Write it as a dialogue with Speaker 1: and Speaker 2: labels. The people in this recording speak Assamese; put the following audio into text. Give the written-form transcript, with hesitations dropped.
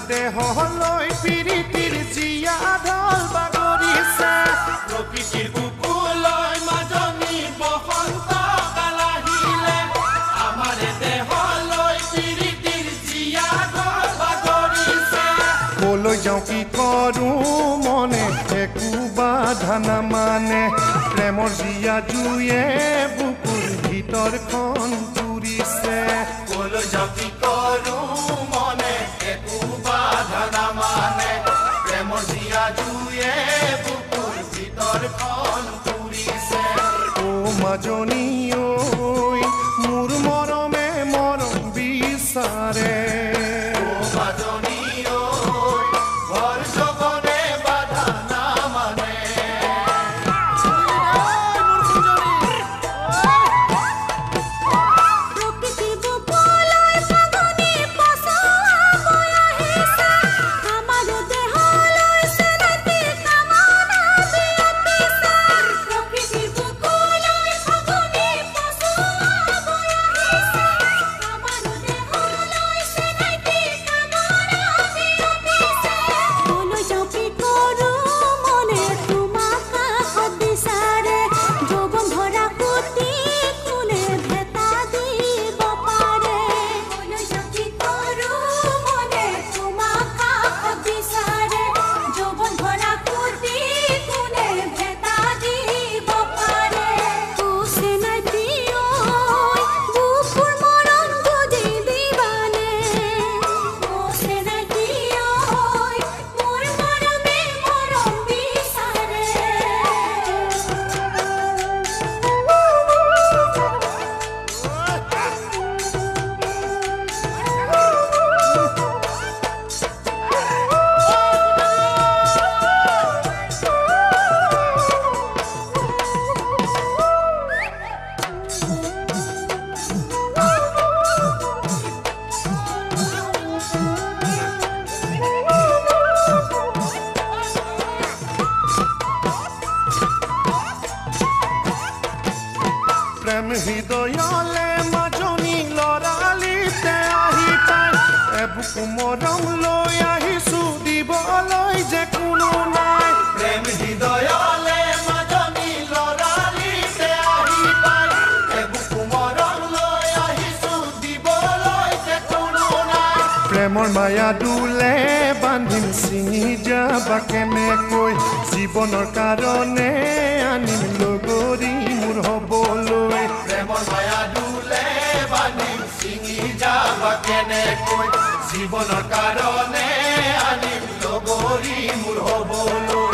Speaker 1: দেহলৈ পিৰিতিৰ জিয়া ঢল বাগৰিছে
Speaker 2: প্ৰকৃতিৰ বুকুলৈ মাজনী বসন্ত কাল আহিলে আমাৰ দেহলৈ পিৰিতিৰ জিয়া ঢল বাগৰিছে
Speaker 1: কলৈ যাওঁ কি কৰোঁ মনে একো বাধা নামানে প্ৰেমৰ জিয়া জুয়ে বুকুৰ ভিতৰখন পুৰিছে
Speaker 2: কলৈ যাওঁ কি কৰোঁ মনে একো বাধা নামানে প্ৰেমৰ জিয়া জুয়ে বুকুৰ ভিতৰখন পুৰিছে
Speaker 1: ও মাজনী ঐ মোৰ মৰমে মৰম বিচাৰে
Speaker 2: ও মাজনী ঐ ভৰ জগনে বাধা নামানে
Speaker 1: প্ৰেম হৃদয়লে মাজনী লৰালিতে আহি পাই এবুক মৰম লৈ আহিছোঁ দিবলৈ যে কোনো নাই
Speaker 2: প্ৰেম হৃদয়লে মাজনী লৰালিতে আহি পাই এবুক মৰম লৈ আহিছোঁ দিবলৈ যে কোনো নাই
Speaker 1: প্ৰেমৰ মায়া দুলে বান্ধিম ছিঙি যাবা কেনেকৈ জীৱনৰ কাৰণে আনিম লগৰী মোৰ হ'বলৈ
Speaker 2: প্ৰেমৰ মায়া দুলে বান্ধিম ছিঙি যাবা কেনেকৈ জীৱনৰ কাৰণে আনিম লগৰী মোৰ হ'বলৈ